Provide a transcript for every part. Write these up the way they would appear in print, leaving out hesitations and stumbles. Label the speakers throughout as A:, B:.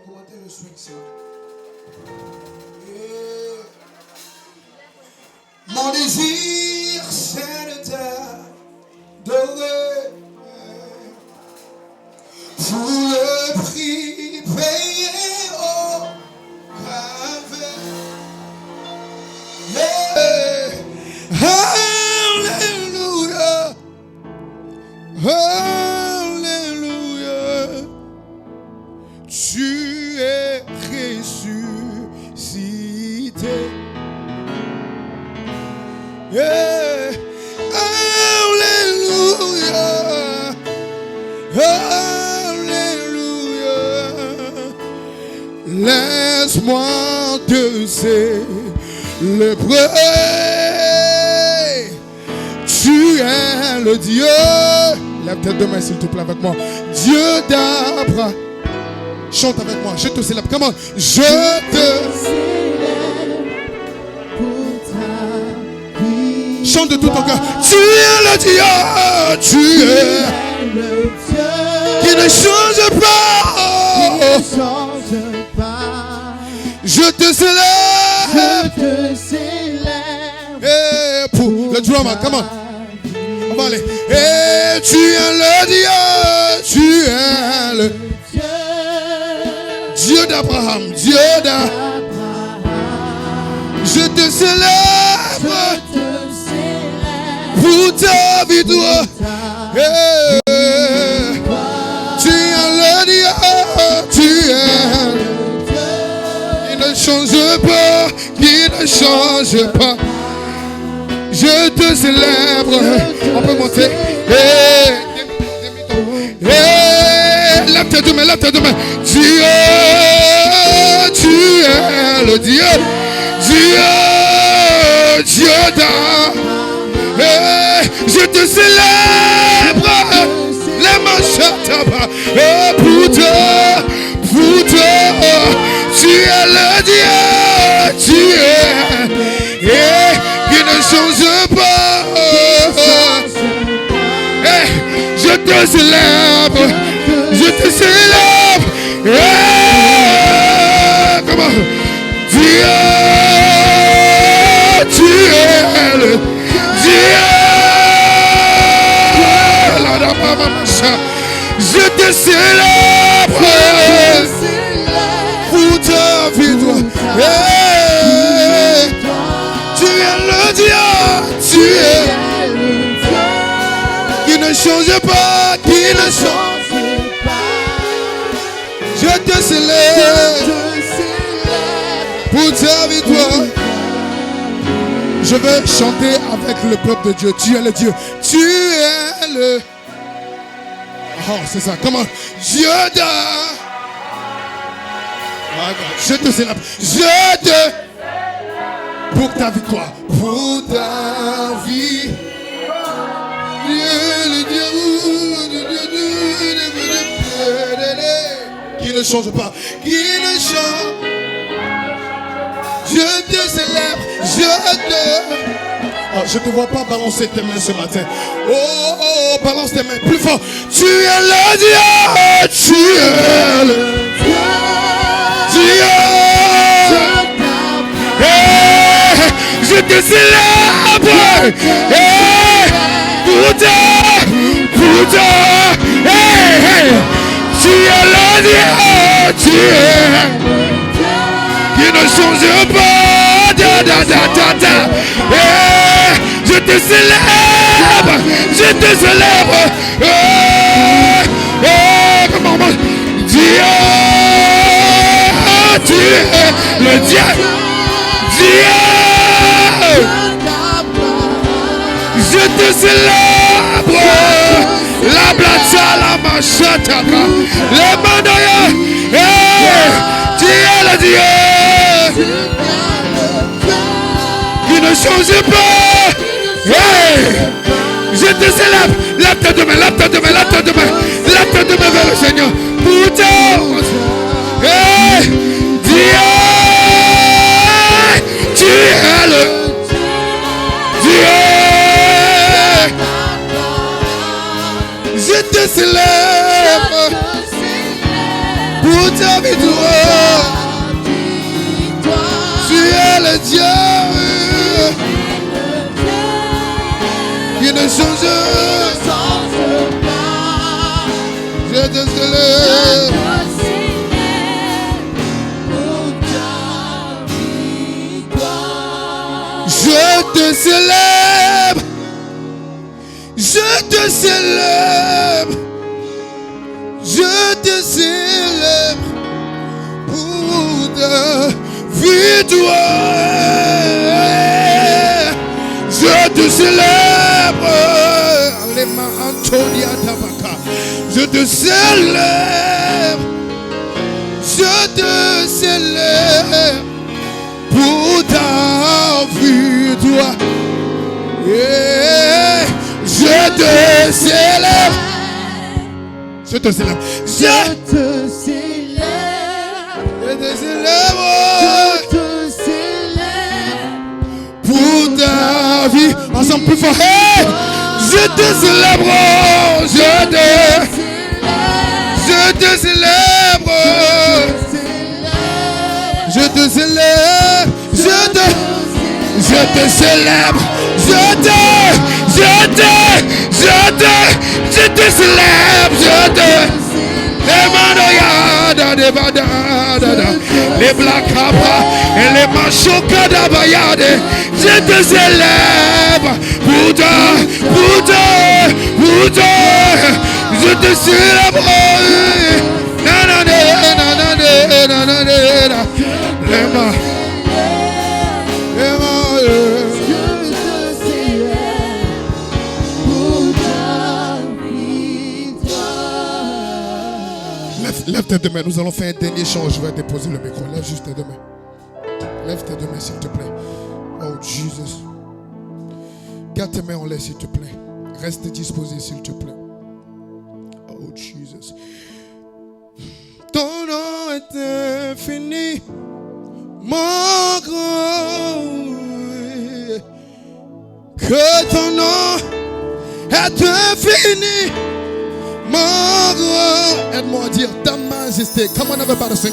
A: Augmentez le swing, ça. Mon désir, c'est de t'adorer pour le prix payé au Calvaire. Alléluia, Alléluia, tu es ressuscité. Yeah. Alléluia, Alléluia, laisse-moi te célébrer. Tu es le Dieu. Lève tes deux mains s'il te plaît avec moi. Dieu d'Abraham. Chante avec moi, je te célèbre. Comment? Je te célèbre pour ta vie. Chante de tout ton cœur. Tu es le Dieu, tu es le Dieu qui ne change pas. Je te célèbre. Je te célèbre. Et pour le drummer, comment? On va aller. Et tu es le Dieu, tu es le Dieu d'Abraham, Dieu d'Abraham. Je te célèbre pour ta victoire. Tu es le Dieu, tu es qui ne change pas, qui ne change pas. Je te célèbre. On peut monter. Lève tes deux mains, lève tes deux mains. Dieu, tu es le Dieu, Dieu, Dieu d'Abraham. Je te célèbre, les machataba, pour toi, tu es le Dieu, tu es, qui ne change pas. Je te célèbre. Je te célèbre. Comment? Dieu, tu es le Dieu. Je te célèbre pour ta victoire. Tu es le Dieu, tu es qui ne change pas, qui ne change pas. Je te célèbre pour ta victoire. Je veux chanter avec le peuple de Dieu. Tu es le Dieu. Tu es le... Oh, c'est ça. Comment? Dieu d'Abraham. Je te célèbre. Je te... Pour ta victoire. Pour ta vie. Le Dieu qui ne change pas, qui ne change. Je te célèbre, je te... Oh, je ne vois pas balancer tes mains ce matin. Oh, balance tes mains plus fort. Tu es le Dieu, tu es le Dieu. Je te célèbre. Pour toi, tu es le Dieu, tu es qui ne change pas. Je te célèbre, je te célèbre. Comment Dieu, tu es le Dieu, Dieu. Je te célèbre. La blata, la machataka, les mandoya. Tu es le Dieu qui ne change pas. Je te célèbre. Lève tes deux mains, lève tes deux mains, lève tes deux mains, lève tes deux mains vers le Seigneur. Pour toi, Dieu, tu es le Dieu. Je te célèbre pour ta victoire. Tu es le Dieu qui ne change pas. Je te célèbre. Je te célèbre. Je te célèbre. Je te célèbre pour ta victoire. Je te célèbre. Alema Antonia Tabaka. Je te célèbre. Je te célèbre pour ta victoire. Je te célèbre. Je te célèbre. Je te célèbre. Je te célèbre. Je te célèbre pour ta vie. Ensemble plus fort. Hey! Je te célèbre. Je te célèbre. Je te célèbre. Je te célèbre. Je te célèbre. Les black cabras et les machokas d'Abayade. Je te célèbre pour toi. Je te célèbre. Lève tes deux mains, nous allons faire un dernier chant. Je vais déposer le micro. Lève juste tes deux mains. Lève tes deux mains, s'il te plaît. Oh, Jesus. Garde tes mains en l'air, s'il te plaît. Reste disposé, s'il te plaît. Oh, Jesus. Ton nom est infini, mon grand. Que ton nom est infini. Mon grand, aide-moi à dire ta majesté. Come on, everybody sing.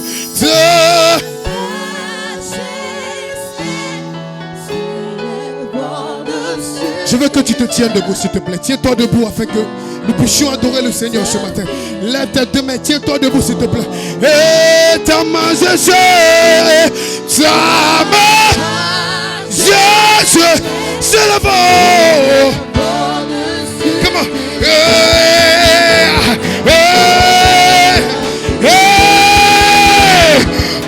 A: Je veux que tu te tiennes debout, s'il te plaît. Tiens-toi debout afin que nous puissions adorer le Seigneur ce matin. Lève tes deux mains, tiens-toi debout, s'il te plaît. Et ta majesté, ta majesté, c'est le bon. Come on.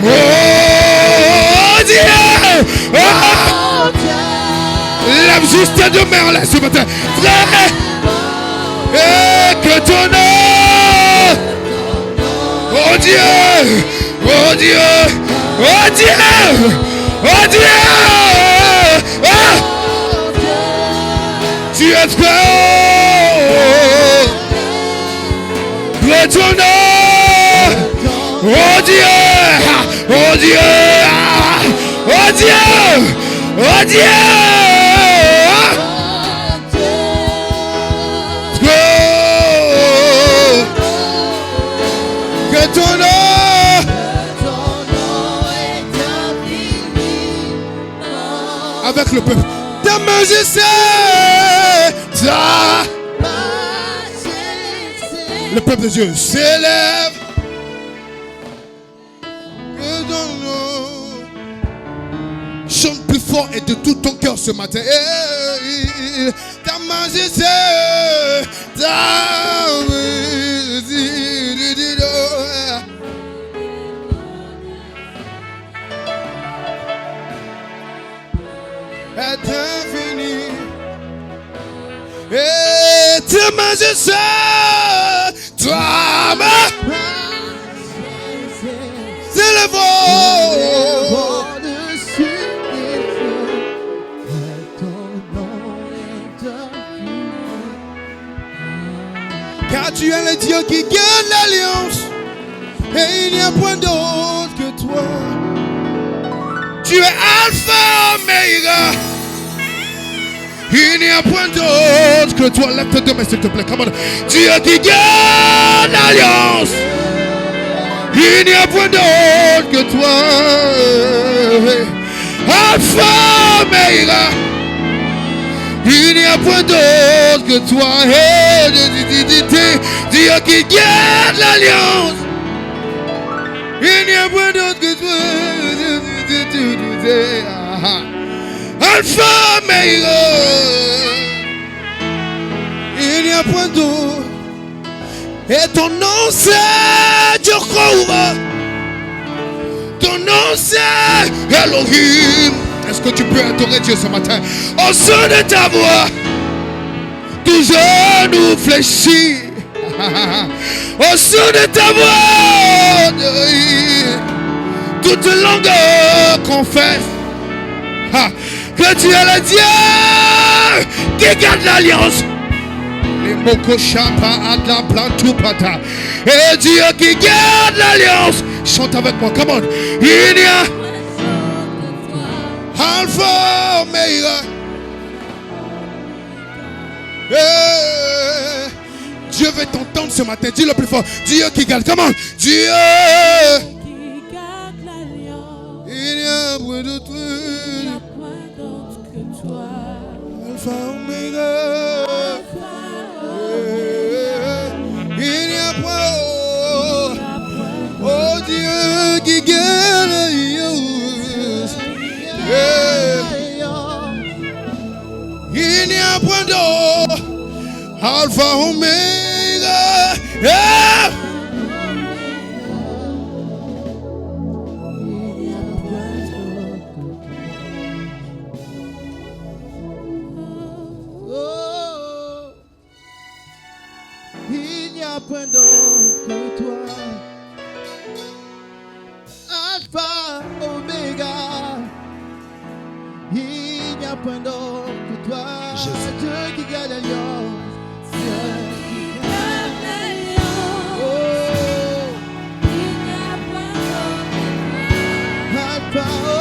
A: Oh Dieu, lève juste tes deux mains en l'air ce matin, frère. Et que ton nom, oh Dieu, oh Dieu, oh Dieu, oh Dieu, oh, tu es très haut. Que ton nom, oh Dieu, oh Dieu, oh Dieu, oh Dieu, que ton nom est infini. Avec le peuple, ta majesté, ta majesté. Le peuple de Dieu s'élève. Chante plus fort et de tout ton cœur ce matin. Ta majesté, ta majesté est infinie. Et ta majesté, ta majesté, c'est le bon. Car tu es le Dieu qui garde l'alliance, et il n'y a point d'autre que toi. Tu es Alpha Omega, il n'y a point d'autre que toi. Lève tes deux mains s'il te plaît, come on. Dieu qui garde l'alliance, Il n'y a point d'autre que toi. Alpha, Omega. Il n'y a point d'autre que toi. Dieu qui garde l'alliance. Il n'y a point d'autre que toi. Alpha, Omega. Il n'y a point d'autre. Et ton nom c'est Jehovah. Ton nom c'est Elohim. Est-ce que tu peux adorer Dieu ce matin? Au son de ta voix, tout genou fléchit. Au son de ta voix, toute langue confesse que tu es le Dieu qui garde l'alliance. Les moko chapa adla plantupata. Et Dieu qui garde l'alliance. Chante avec moi, come on. Il y a Alpha, Omega. Dieu veut t'entendre ce matin. Dis le plus fort. Dieu qui garde, come on. Dieu qui garde l'alliance. Il n'y a point d'autre que toi. Alpha, Omega. Il n'y a point, oh Dieu qui garde l'alliance. Il n'y a point d'autre. Alpha, Omega.
B: Il n'y a point d'autre que toi. Alpha, Omega. Il n'y a point d'autre que toi. Dieu qui garde l'alliance. Dieu qui garde l'alliance. Oh. Il n'y a point d'autre que toi. Alpha, oh.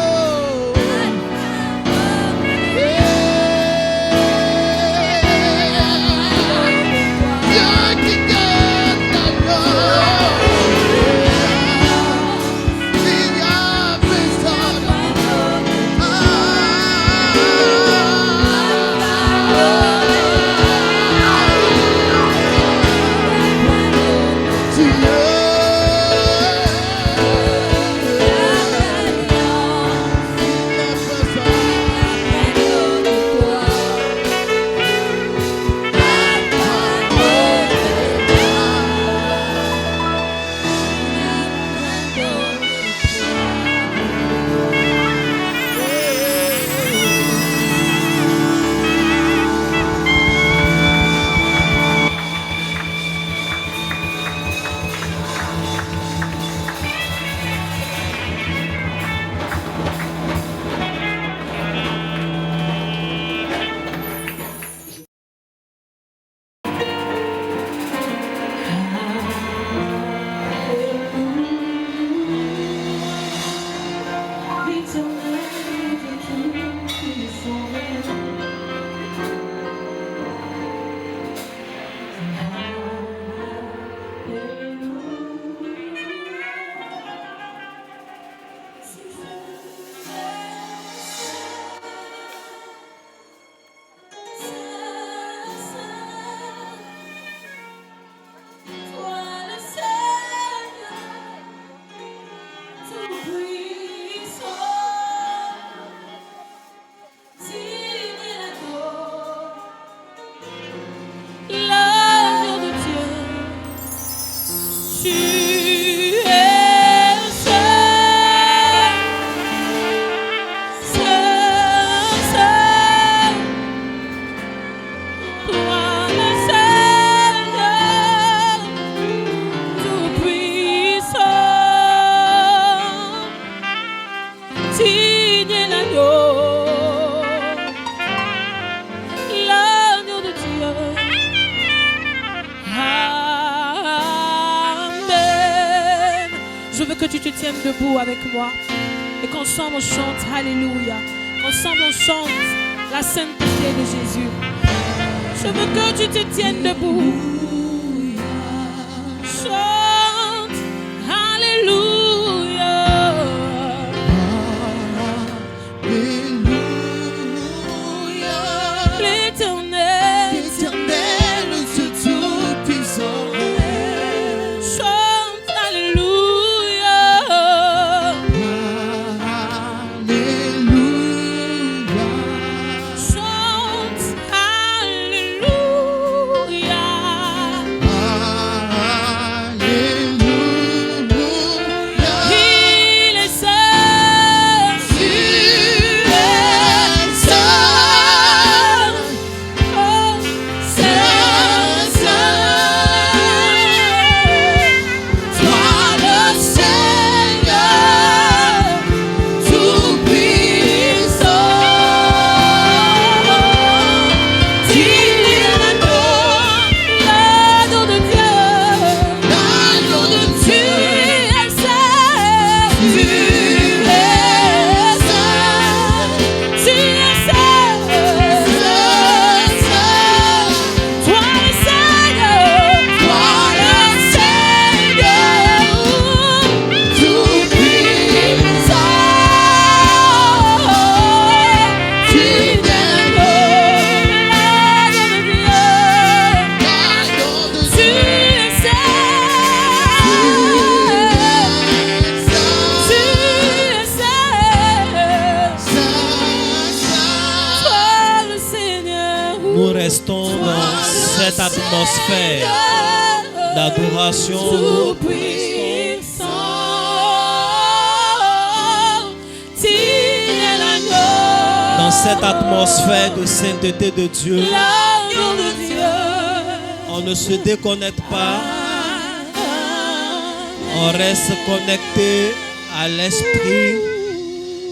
C: Que tu te tiennes debout avec moi et qu'ensemble on chante Alléluia, qu'ensemble on chante la sainteté de Jésus. Je veux que tu te tiennes debout. Chante Alléluia.
D: cette atmosphère d'adoration,
C: tout puissant, tu es l'agneau,
D: dans cette atmosphère de sainteté de Dieu,
C: l'agneau de Dieu.
D: on ne se déconnecte pas, on reste connecté à l'Esprit,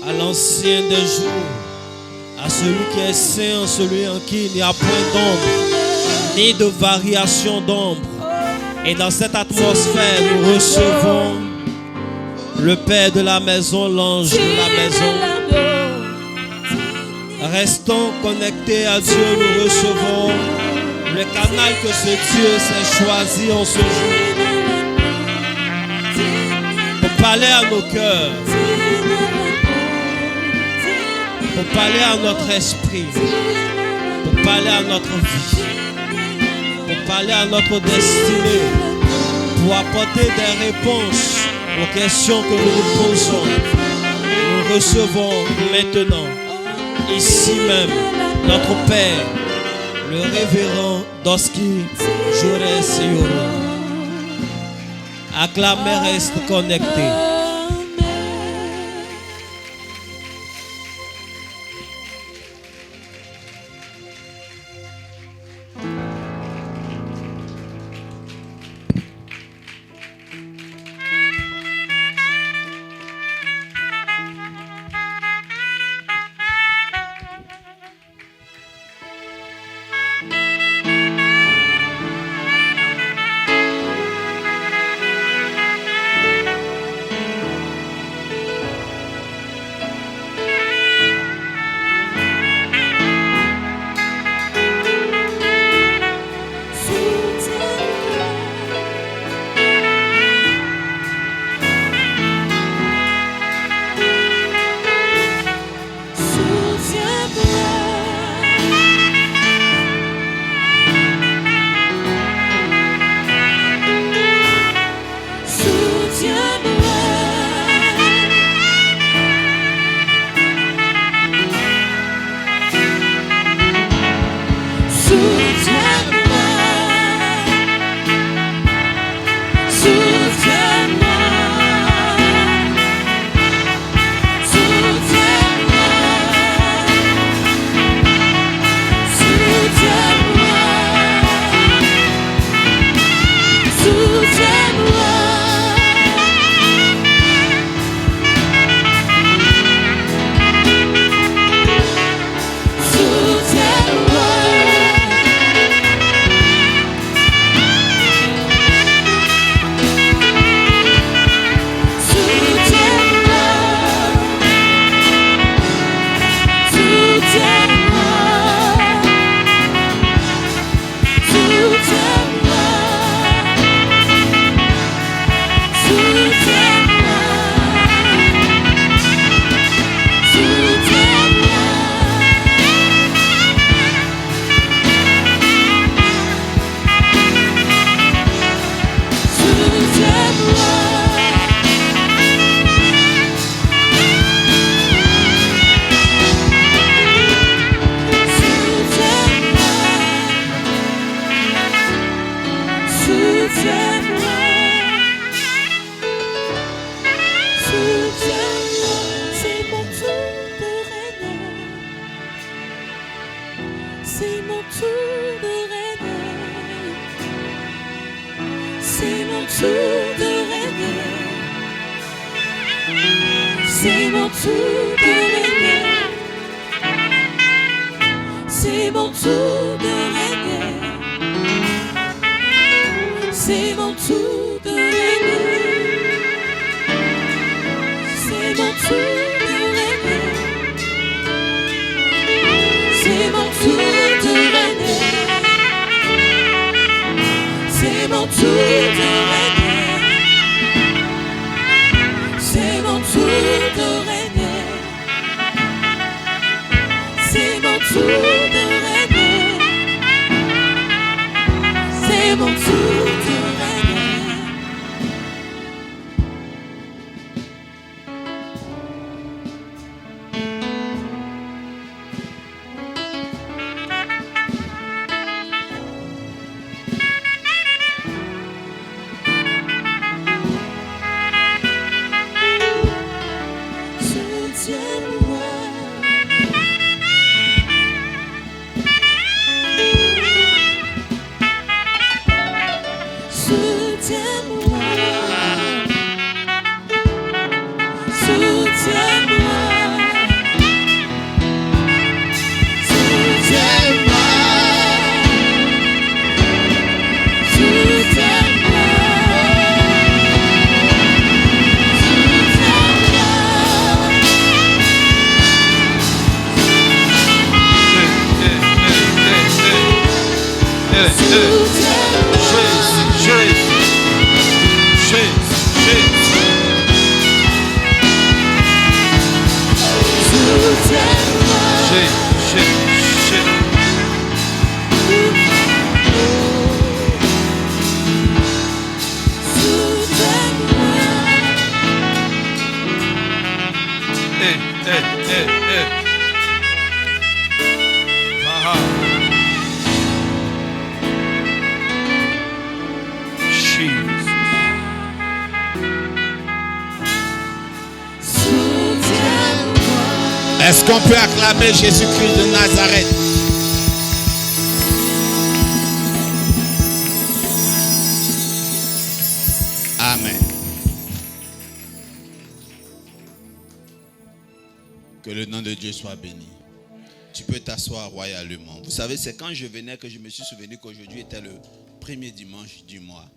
D: à l'ancien des jours, à celui qui est saint, celui en qui il n'y a point d'ombre, ni de variation d'ombre. Et dans cette atmosphère, nous recevons le Père de la maison, l'ange de la maison. Restons connectés à Dieu, nous recevons le canal que ce Dieu s'est choisi en ce jour pour parler à nos cœurs, pour parler à notre esprit, pour parler à notre vie, pour parler à notre destinée, pour apporter des réponses aux questions que nous nous posons. Nous recevons maintenant, ici même, notre Père, le révérend Doski Jure Seyoro. Acclamez, reste connecté.
E: Est-ce qu'on peut acclamer Jésus-Christ de Nazareth? Amen. Que le nom de Dieu soit béni. Tu peux t'asseoir royalement. Vous savez, c'est quand je venais que je me suis souvenu qu'aujourd'hui était le premier dimanche du mois.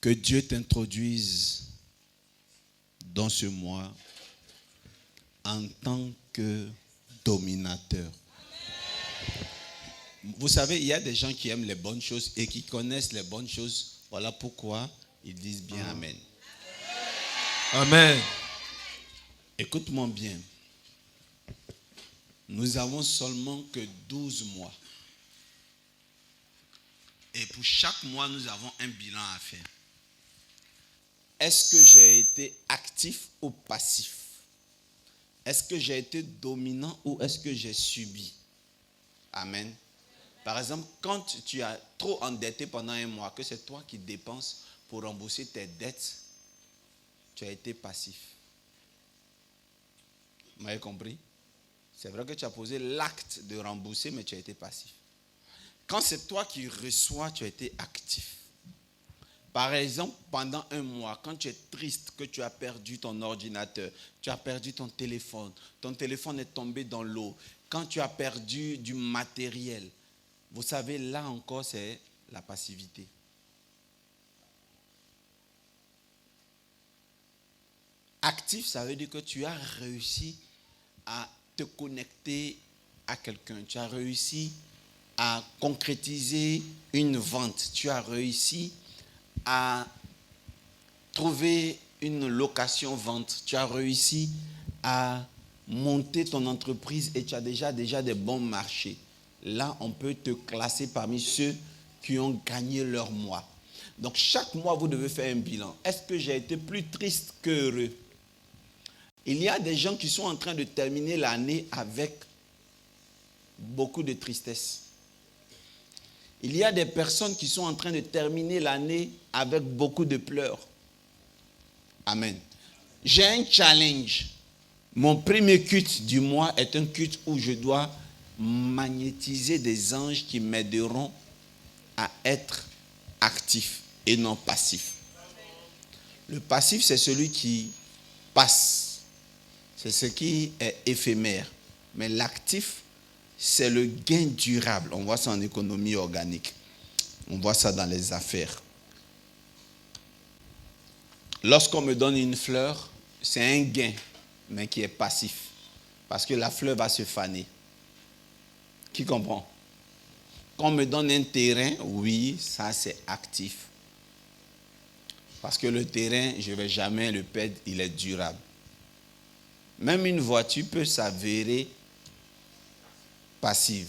E: Que Dieu t'introduise dans ce mois en tant que dominateur. Vous savez, il y a des gens qui aiment les bonnes choses et qui connaissent les bonnes choses. Voilà pourquoi ils disent bien Amen.
D: Amen.
E: Écoute-moi bien. Nous avons seulement que 12 mois. Et pour chaque mois, nous avons un bilan à faire. Est-ce que j'ai été actif ou passif? Est-ce que j'ai été dominant ou est-ce que j'ai subi? Amen. Par exemple, quand tu as trop endetté pendant un mois, que c'est toi qui dépenses pour rembourser tes dettes, tu as été passif. Vous m'avez compris? C'est vrai que tu as posé l'acte de rembourser, mais tu as été passif. Quand c'est toi qui reçois, tu as été actif. Par exemple, pendant un mois, quand tu es triste, que tu as perdu ton ordinateur, tu as perdu ton téléphone est tombé dans l'eau, quand tu as perdu du matériel, vous savez, là encore, c'est la passivité. Actif, ça veut dire que tu as réussi à te connecter à quelqu'un, tu as réussi à concrétiser une vente, tu as réussi à trouver une location-vente, tu as réussi à monter ton entreprise et tu as déjà des bons marchés. Là, on peut te classer parmi ceux qui ont gagné leur mois. Donc, chaque mois, vous devez faire un bilan. Est-ce que j'ai été plus triste qu'heureux? Il y a des gens qui sont en train de terminer l'année avec beaucoup de tristesse. Il y a des personnes qui sont en train de terminer l'année avec beaucoup de pleurs. Amen. J'ai un challenge. Mon premier culte du mois est un culte où je dois magnétiser des anges qui m'aideront à être actif et non passif. Le passif, c'est celui qui passe. C'est ce qui est éphémère. Mais l'actif, c'est le gain durable. On voit ça en économie organique. On voit ça dans les affaires. Lorsqu'on me donne une fleur, c'est un gain, mais qui est passif. Parce que la fleur va se faner. Qui comprend? Quand on me donne un terrain, oui, ça c'est actif. Parce que le terrain, je ne vais jamais le perdre, il est durable. Même une voiture peut s'avérer passive.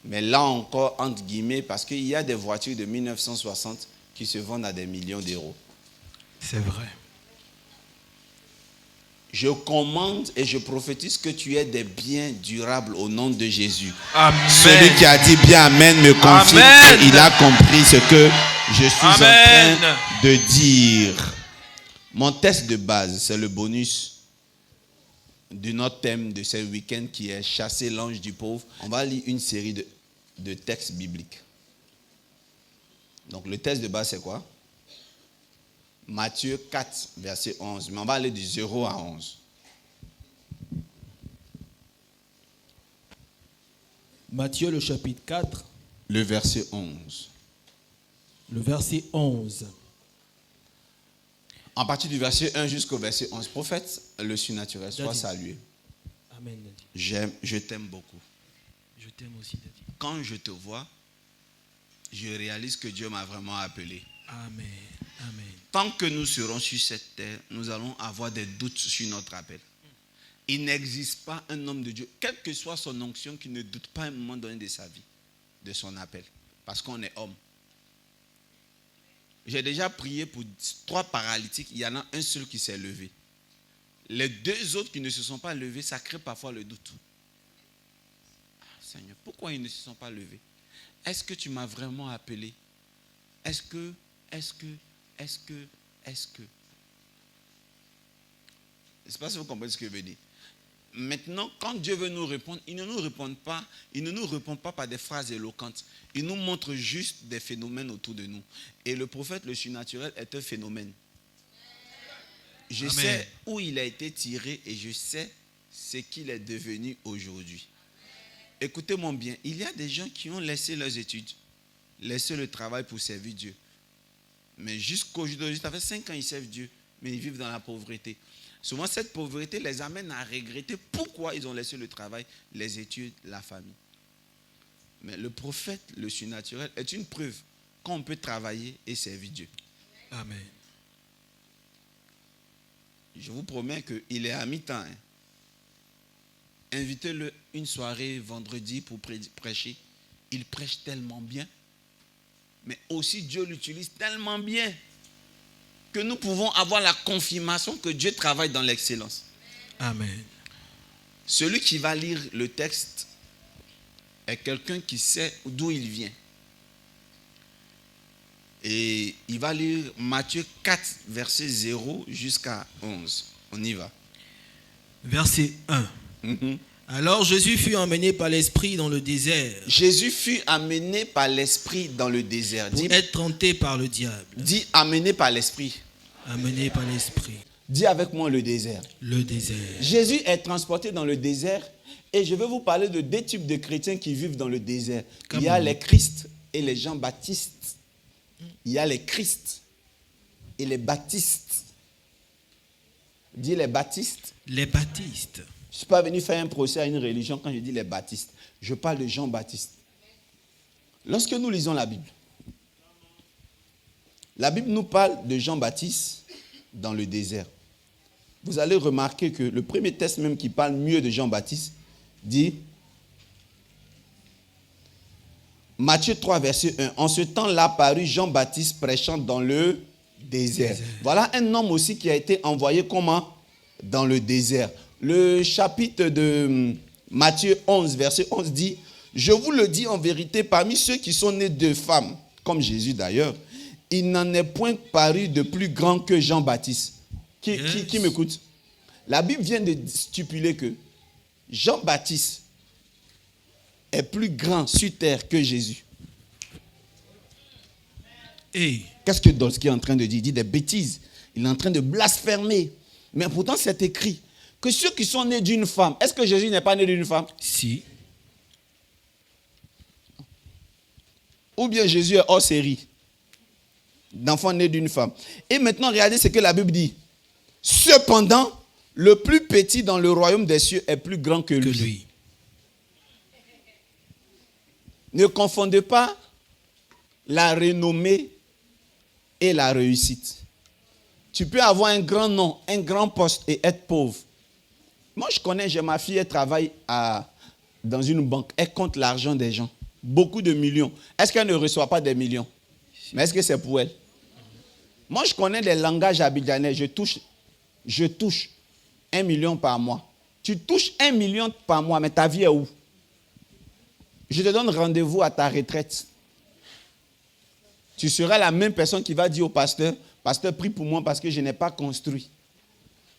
E: Mais là encore, entre guillemets, parce qu'il y a des voitures de 1960 qui se vendent à des millions d'euros.
D: C'est vrai.
E: Je commande et je prophétise que tu aies des biens durables au nom de Jésus.
D: Amen.
E: Celui qui a dit bien Amen me confirme qu'il a compris ce que je suis en train de dire. Mon test de base, c'est le bonus de notre thème de ce week-end qui est chasser l'ange du pauvre. On va lire une série de textes bibliques. Donc le texte de base c'est quoi? Matthieu 4, verset 11. Mais on va aller du 0 à 11.
B: Matthieu, le chapitre 4,
E: Le verset 11.
B: le verset 11.
E: En partir du verset 1 jusqu'au verset 11. Prophète, le surnaturel, sois
B: Daddy.
E: salué.
B: Amen, Daddy.
E: Je t'aime beaucoup.
B: Je t'aime aussi, Daddy.
E: Quand je te vois, je réalise que Dieu m'a vraiment appelé.
B: Amen. Amen.
E: Tant que nous serons sur cette terre, nous allons avoir des doutes sur notre appel. Il n'existe pas un homme de Dieu, quelle que soit son onction, qui ne doute pas à un moment donné de sa vie, de son appel. Parce qu'on est homme. J'ai déjà prié pour 3 paralytiques, il y en a un seul qui s'est levé. Les 2 autres qui ne se sont pas levés, ça crée parfois le doute. Ah, Seigneur, pourquoi ils ne se sont pas levés? Est-ce que tu m'as vraiment appelé? Est-ce que... Je ne sais pas si vous comprenez ce que je veux dire. Maintenant, quand Dieu veut nous répondre, il ne nous répond pas par des phrases éloquentes. Il nous montre juste des phénomènes autour de nous. Et le prophète, le surnaturel, est un phénomène. Je
B: Amen.
E: sais où il a été tiré et je sais ce qu'il est devenu aujourd'hui. Écoutez-moi bien, il y a des gens qui ont laissé leurs études, laissé le travail pour servir Dieu. Mais jusqu'aujourd'hui, ça fait 5 ans qu'ils servent Dieu, mais ils vivent dans la pauvreté. Souvent, cette pauvreté les amène à regretter pourquoi ils ont laissé le travail, les études, la famille. Mais le prophète, le surnaturel, est une preuve qu'on peut travailler et servir Dieu.
B: Amen.
E: Je vous promets qu'il est à mi-temps. Hein. Invitez-le une soirée vendredi pour prêcher. Il prêche tellement bien. Mais aussi Dieu l'utilise tellement bien que nous pouvons avoir la confirmation que Dieu travaille dans l'excellence.
B: Amen.
E: Celui qui va lire le texte est quelqu'un qui sait d'où il vient. Et il va lire Matthieu 4, verset 0 jusqu'à 11. On y va.
B: Verset 1. Alors Jésus fut emmené par l'Esprit dans le désert
E: Jésus fut amené par l'Esprit dans le désert.
B: pour être tenté par le diable.
E: Dis amené par l'Esprit.
B: Amené par l'Esprit.
E: Dis avec moi le désert.
B: Le désert.
E: Jésus est transporté dans le désert et je vais vous parler de 2 types de chrétiens qui vivent dans le désert. Il y a les Christ et les Jean-Baptiste. Il y a les Christ et les Baptistes. Dis les Baptistes.
B: Les baptistes.
E: Je ne suis pas venu faire un procès à une religion quand je dis les baptistes. Je parle de Jean-Baptiste. Lorsque nous lisons la Bible nous parle de Jean-Baptiste dans le désert. Vous allez remarquer que le premier texte même qui parle mieux de Jean-Baptiste dit Matthieu 3, verset 1. En ce temps-là parut Jean-Baptiste prêchant dans le désert. Voilà un homme aussi qui a été envoyé comment? Dans le désert. Le chapitre de Matthieu 11, verset 11 dit « Je vous le dis en vérité, parmi ceux qui sont nés de femmes, comme Jésus d'ailleurs, il n'en est point paru de plus grand que Jean-Baptiste. » Qui m'écoute? La Bible vient de stipuler que Jean-Baptiste est plus grand sur terre que Jésus.
B: Et
E: Qu'est-ce que Dolsky est en train de dire? Il dit des bêtises. Il est en train de blasphémer. Mais pourtant, c'est écrit que ceux qui sont nés d'une femme, est-ce que Jésus n'est pas né d'une femme?
B: si.
E: Ou bien Jésus est hors série d'enfants nés d'une femme. Et maintenant, regardez ce que la Bible dit. Cependant, le plus petit dans le royaume des cieux est plus grand que
B: Que
E: lui.
B: lui.
E: Ne confondez pas la renommée et la réussite. Tu peux avoir un grand nom, un grand poste et être pauvre. Moi, je connais, j'ai ma fille, elle travaille dans une banque. Elle compte l'argent des gens. Beaucoup de millions. Est-ce qu'elle ne reçoit pas des millions? Mais est-ce que c'est pour elle? Moi, je connais des langages abidjanais. Je touche 1 million par mois. Tu touches 1 million par mois, mais ta vie est où? Je te donne rendez-vous à ta retraite. Tu seras la même personne qui va dire au pasteur, pasteur, prie pour moi parce que je n'ai pas construit.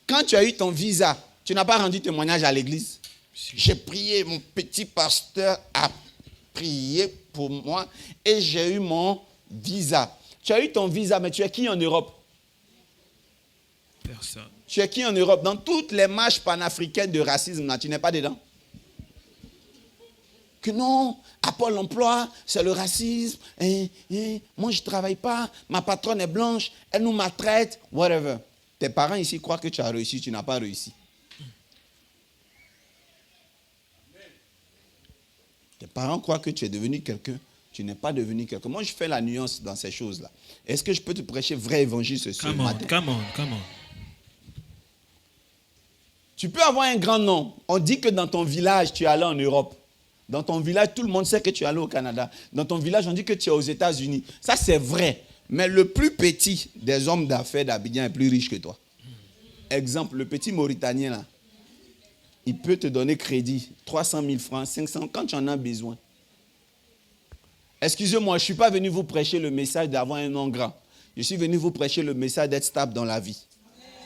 E: Quand tu as eu ton visa, tu n'as pas rendu témoignage à l'église. J'ai prié, mon petit pasteur a prié pour moi et j'ai eu mon Visa. Tu as eu ton visa, mais tu es qui en Europe?
D: Personne.
E: Tu es qui en Europe? Dans toutes les marches panafricaines de racisme, là, tu n'es pas dedans. Que non, à Pôle emploi, c'est le racisme. Moi, je ne travaille pas. Ma patronne est blanche. Elle nous maltraite. Whatever. Tes parents ici croient que tu as réussi. Tu n'as pas réussi. Tes parents croient que tu es devenu quelqu'un. Tu n'es pas devenu quelqu'un. Moi, je fais la nuance dans ces choses-là. Est-ce que je peux te prêcher vrai évangile ce matin?
D: Come on.
E: Tu peux avoir un grand nom. On dit que dans ton village, tu es allé en Europe. Dans ton village, tout le monde sait que tu es allé au Canada. Dans ton village, on dit que tu es aux États-Unis. Ça, c'est vrai. Mais le plus petit des hommes d'affaires d'Abidjan est plus riche que toi. Exemple, le petit Mauritanien, là, il peut te donner crédit, 300 000 francs, 500, quand tu en as besoin. Excusez-moi, je ne suis pas venu vous prêcher le message d'avoir un nom grand. Je suis venu vous prêcher le message d'être stable dans la vie.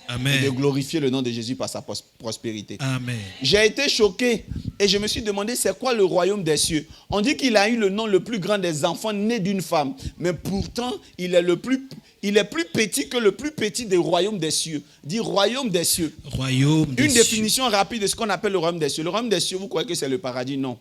D: Amen.
E: Et de glorifier le nom de Jésus par sa prospérité.
D: Amen.
E: J'ai été choqué et je me suis demandé c'est quoi le royaume des cieux. On dit qu'il a eu le nom le plus grand des enfants nés d'une femme. Mais pourtant, il est plus petit que le plus petit des royaumes des cieux. Dit royaume des cieux.
D: Royaume des
E: Une
D: cieux.
E: définition rapide de ce qu'on appelle le royaume des cieux. Le royaume des cieux, vous croyez que c'est le paradis? Non.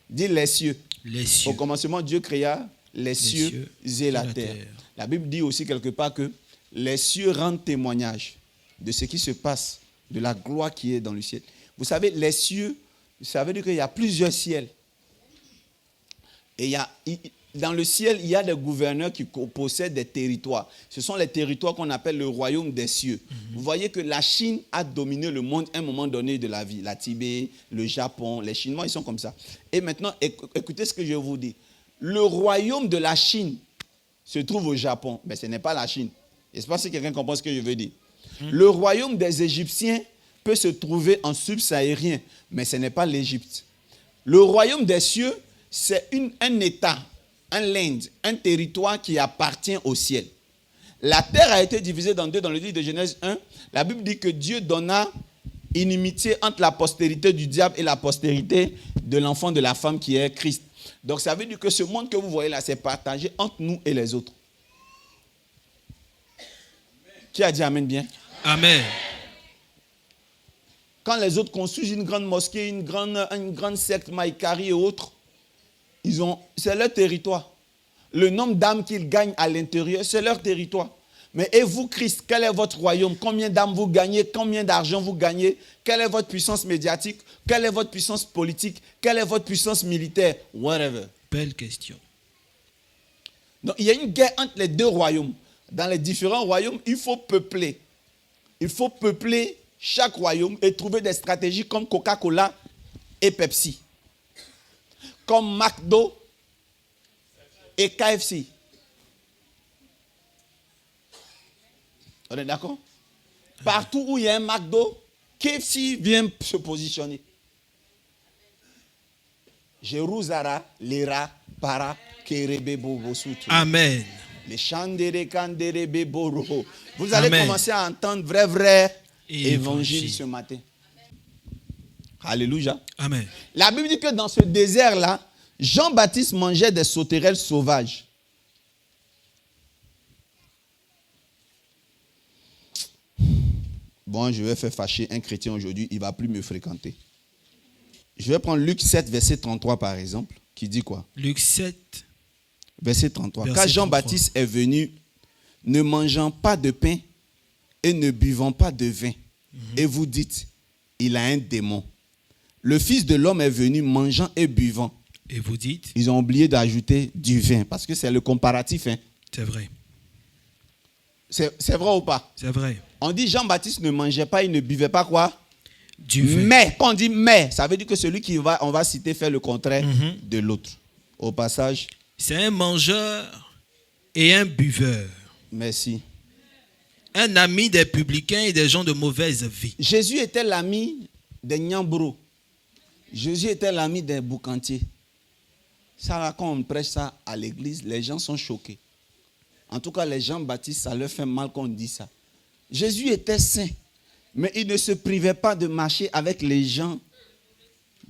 E: Dit les cieux.
D: Les cieux.
E: Au commencement, Dieu créa les cieux et la terre. La Bible dit aussi quelque part que les cieux rendent témoignage de ce qui se passe, de la gloire qui est dans le ciel. Vous savez, les cieux, ça veut dire qu'il y a plusieurs ciels. Et dans le ciel, il y a des gouverneurs qui possèdent des territoires. Ce sont les territoires qu'on appelle le royaume des cieux. Vous voyez que la Chine a dominé le monde à un moment donné de la vie. La Tibet, le Japon, les Chinois, ils sont comme ça. Et maintenant, écoutez ce que je vous dis. Le royaume de la Chine se trouve au Japon. Mais ce n'est pas la Chine. Je ne sais pas si quelqu'un comprend ce que je veux dire. Le royaume des Égyptiens peut se trouver en subsahérien, mais ce n'est pas l'Égypte. Le royaume des cieux, c'est un État, un land, un territoire qui appartient au ciel. La terre a été divisée dans deux dans le livre de Genèse 1. La Bible dit que Dieu donna inimitié entre la postérité du diable et la postérité de l'enfant de la femme qui est Christ. Donc ça veut dire que ce monde que vous voyez là, c'est partagé entre nous et les autres. Qui a dit Amen bien?
D: Amen.
E: Quand les autres construisent une grande mosquée, une grande secte, Maïkari et autres, c'est leur territoire. Le nombre d'âmes qu'ils gagnent à l'intérieur, c'est leur territoire. Mais et vous, Christ, quel est votre royaume? Combien d'âmes vous gagnez? Combien d'argent vous gagnez? Quelle est votre puissance médiatique? Quelle est votre puissance politique? Quelle est votre puissance militaire? Whatever.
D: Belle question.
E: Donc, il y a une guerre entre les deux royaumes. Dans les différents royaumes, il faut peupler. Il faut peupler chaque royaume et trouver des stratégies comme Coca-Cola et Pepsi. Comme McDo et KFC. On est d'accord? Partout où il y a un McDo, KFC vient se positionner. Jérusalem, Lera, Para, Kerebe, Bobo, Soutou.
D: Amen.
E: Les chandere, kandere, beboro. Vous allez commencer à entendre vrai évangile ce matin. Alléluia.
D: Amen.
E: La Bible dit que dans ce désert-là, Jean-Baptiste mangeait des sauterelles sauvages. Bon, je vais faire fâcher un chrétien aujourd'hui, il ne va plus me fréquenter. Je vais prendre Luc 7, verset 33 par exemple, qui dit quoi?
D: Luc 7.
E: Verset 33.
D: Verset
E: Car Jean-Baptiste est venu ne mangeant pas de pain et ne buvant pas de vin. Et vous dites, il a un démon. Le Fils de l'homme est venu mangeant et buvant.
D: Et vous dites?
E: Ils ont oublié d'ajouter du vin parce que c'est le comparatif. Hein.
D: C'est vrai.
E: C'est vrai ou pas?
D: C'est vrai.
E: On dit Jean-Baptiste ne mangeait pas, il ne buvait pas quoi?
D: Du vin.
E: Mais, quand on dit mais, ça veut dire que celui on va citer fait le contraire de l'autre. Au passage.
D: C'est un mangeur et un buveur.
E: Merci.
D: Un ami des publicains et des gens de mauvaise vie.
E: Jésus était l'ami des Nyambro. Jésus était l'ami des boucantiers. Ça, là, quand on prêche ça à l'église, les gens sont choqués. En tout cas, les gens baptistes, ça leur fait mal quand on dit ça. Jésus était saint, mais il ne se privait pas de marcher avec les gens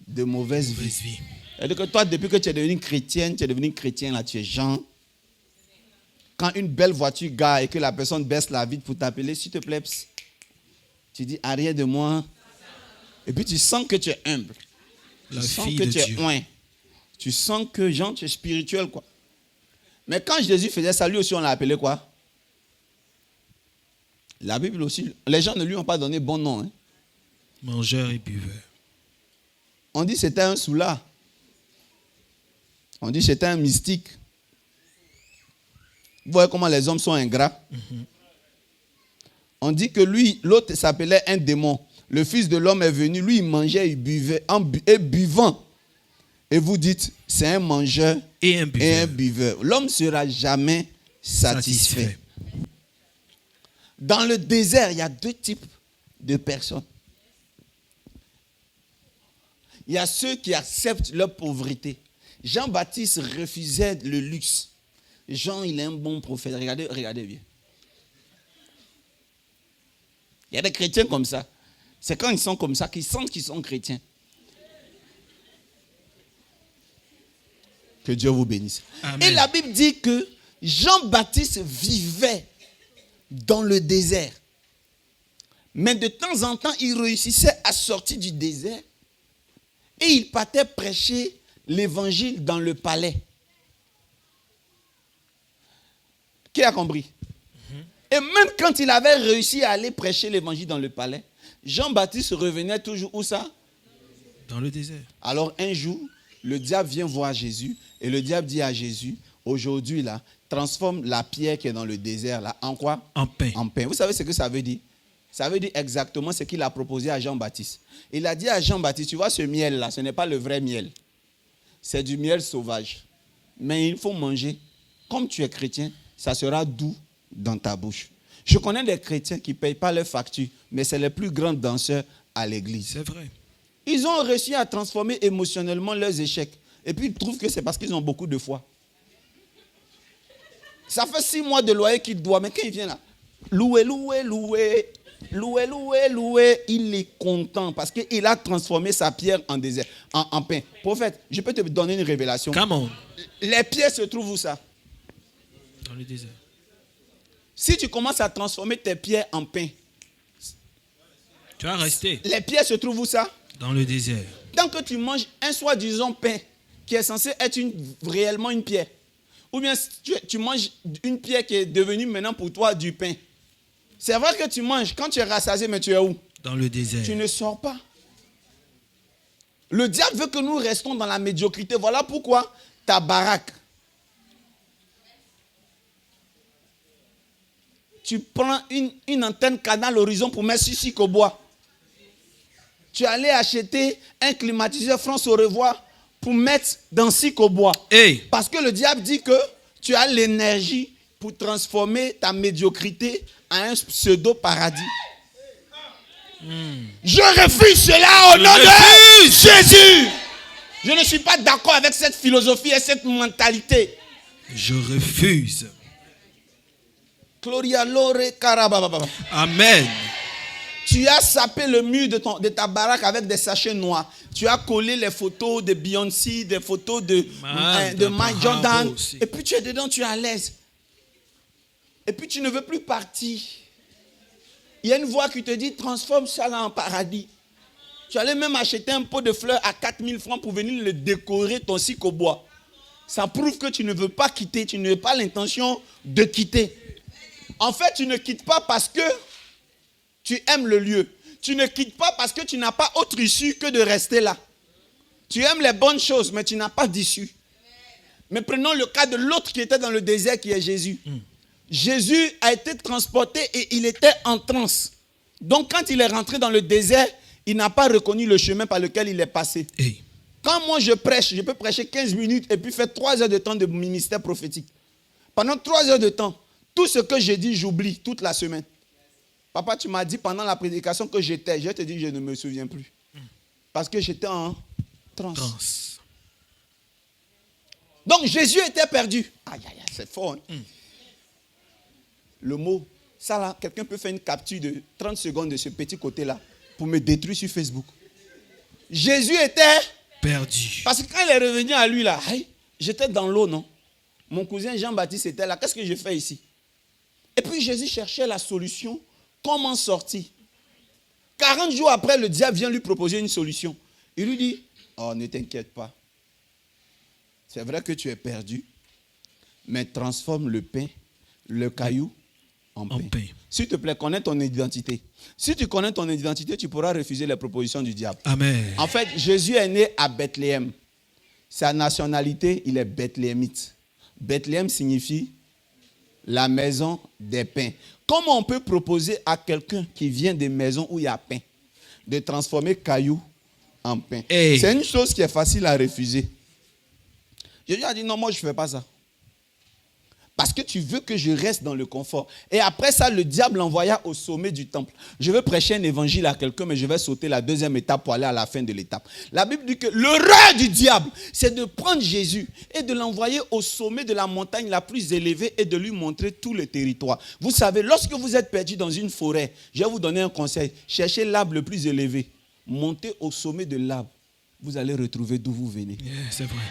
E: de mauvaise vie. C'est-à-dire que toi, depuis que tu es devenu chrétienne, tu es devenu chrétien, là, tu es Jean. quand une belle voiture gare et que la personne baisse la vitre pour t'appeler, s'il te plaît, psst, tu dis arrière de moi. Et puis tu sens que tu es humble.
D: La
E: Tu sens
D: fille
E: que
D: de
E: tu es
D: Dieu.
E: loin. Tu sens que, genre, tu es spirituel, quoi. Mais quand Jésus faisait ça, lui aussi, on l'a appelé quoi? La Bible aussi, les gens ne lui ont pas donné bon nom. Hein.
D: Mangeur et buveur.
E: On dit que c'était un soulard. On dit que c'était un mystique. Vous voyez comment les hommes sont ingrats? On dit que lui, l'autre s'appelait un démon. Le Fils de l'homme est venu, lui, il mangeait, il buvait, et buvant. Et vous dites, c'est un mangeur
D: Et un buveur.
E: et un buveur. L'homme ne sera jamais satisfait. Dans le désert, il y a deux types de personnes. Il y a ceux qui acceptent leur pauvreté. Jean-Baptiste refusait le luxe. Jean, il est un bon prophète. Regardez bien. Il y a des chrétiens comme ça. C'est quand ils sont comme ça qu'ils sentent qu'ils sont chrétiens. Que Dieu vous bénisse.
D: Amen.
E: Et la Bible dit que Jean-Baptiste vivait dans le désert. Mais de temps en temps, il réussissait à sortir du désert et il partait prêcher l'évangile dans le palais. Qui a compris? Et même quand il avait réussi à aller prêcher l'évangile dans le palais, Jean-Baptiste revenait toujours où ça?
D: Dans le désert.
E: Alors un jour, le diable vient voir Jésus et le diable dit à Jésus, aujourd'hui là, transforme la pierre qui est dans le désert là en quoi?
D: En pain.
E: En pain. Vous savez ce que ça veut dire? Ça veut dire exactement ce qu'il a proposé à Jean-Baptiste. Il a dit à Jean-Baptiste, tu vois ce miel là, ce n'est pas le vrai miel. C'est du miel sauvage. Mais il faut manger. Comme tu es chrétien, ça sera doux dans ta bouche. Je connais des chrétiens qui ne payent pas leurs factures, mais c'est les plus grands danseurs à l'église.
D: C'est vrai.
E: Ils ont réussi à transformer émotionnellement leurs échecs. Et puis ils trouvent que c'est parce qu'ils ont beaucoup de foi. Ça fait 6 mois de loyer qu'il doit, mais quand il vient là, louer, louer, louer, louer, louer, louer, il est content parce qu'il a transformé sa pierre en désert, en pain. Prophète, je peux te donner une révélation.
D: Come on.
E: Les pierres se trouvent où ça?
D: Dans le désert.
E: Si tu commences à transformer tes pierres en pain,
D: Tu vas rester
E: les pierres se trouvent où ça?
D: dans le désert.
E: Tant que tu manges un soi-disant pain qui est censé être réellement une pierre, ou bien tu manges une pierre qui est devenue maintenant pour toi du pain. C'est vrai que tu manges, quand tu es rassasié, mais tu es où?
D: Dans le désert.
E: Tu ne sors pas. Le diable veut que nous restons dans la médiocrité. Voilà pourquoi ta baraque. Tu prends une antenne Canal Horizon pour mettre sur au bois. Tu es allé acheter un climatiseur France au revoir pour mettre dans au bois.
D: Hey.
E: Parce que le diable dit que tu as l'énergie pour transformer ta médiocrité en un pseudo-paradis. Je refuse cela au nom de Jésus. Je ne suis pas d'accord avec cette philosophie et cette mentalité.
D: Je refuse.
E: Gloria lore karababa.
D: Amen.
E: Tu as sapé le mur de ta baraque avec des sachets noirs. Tu as collé les photos de Beyoncé, des photos de Mike Jordan.
D: aussi.
E: Et puis tu es dedans, tu es à l'aise. Et puis tu ne veux plus partir. Il y a une voix qui te dit, transforme ça là en paradis. Tu allais même acheter un pot de fleurs à 4000 francs pour venir le décorer ton cycle au bois. Ça prouve que tu ne veux pas quitter, tu n'as pas l'intention de quitter. En fait, tu ne quittes pas parce que tu aimes le lieu. Tu ne quittes pas parce que tu n'as pas autre issue que de rester là. Tu aimes les bonnes choses, mais tu n'as pas d'issue. Mais prenons le cas de l'autre qui était dans le désert, qui est Jésus. Jésus a été transporté et il était en transe. Donc quand il est rentré dans le désert, il n'a pas reconnu le chemin par lequel il est passé.
D: Hey.
E: Quand moi je prêche, je peux prêcher 15 minutes et puis faire 3 heures de temps de ministère prophétique. Pendant 3 heures de temps, tout ce que j'ai dit, j'oublie toute la semaine. Papa, tu m'as dit pendant la prédication que j'étais. Je te dis, je ne me souviens plus. Parce que j'étais en transe.
D: Transe.
E: Donc Jésus était perdu. Aïe, aïe, aïe, c'est fort. Hein? Le mot, ça là, quelqu'un peut faire une capture de 30 secondes de ce petit côté-là pour me détruire sur Facebook. Jésus était
D: Perdu.
E: Parce que quand il est revenu à lui là, aïe, j'étais dans l'eau, non? mon cousin Jean-Baptiste était là. Qu'est-ce que je fais ici? Et puis Jésus cherchait la solution. Comment sortir? 40 jours après, le diable vient lui proposer une solution. Il lui dit, oh, ne t'inquiète pas. C'est vrai que tu es perdu, mais transforme le pain, le caillou en pain. S'il te plaît, connais ton identité. Si tu connais ton identité, tu pourras refuser les propositions du diable.
D: Amen.
E: En fait, Jésus est né à Bethléem. Sa nationalité, il est bethléemite. Bethléem signifie la maison des pains. Comment on peut proposer à quelqu'un qui vient des maisons où il y a pain de transformer caillou en pain?
D: Hey.
E: C'est une chose qui est facile à refuser. Jésus a dit non, moi je ne fais pas ça. Parce que tu veux que je reste dans le confort. Et après ça, le diable l'envoya au sommet du temple. Je veux prêcher un évangile à quelqu'un, mais je vais sauter la deuxième étape pour aller à la fin de l'étape. La Bible dit que l'erreur du diable, c'est de prendre Jésus et de l'envoyer au sommet de la montagne la plus élevée et de lui montrer tout le territoire. Vous savez, lorsque vous êtes perdu dans une forêt, je vais vous donner un conseil. Cherchez l'arbre le plus élevé. Montez au sommet de l'arbre. Vous allez retrouver d'où vous venez.
D: Yeah, c'est vrai.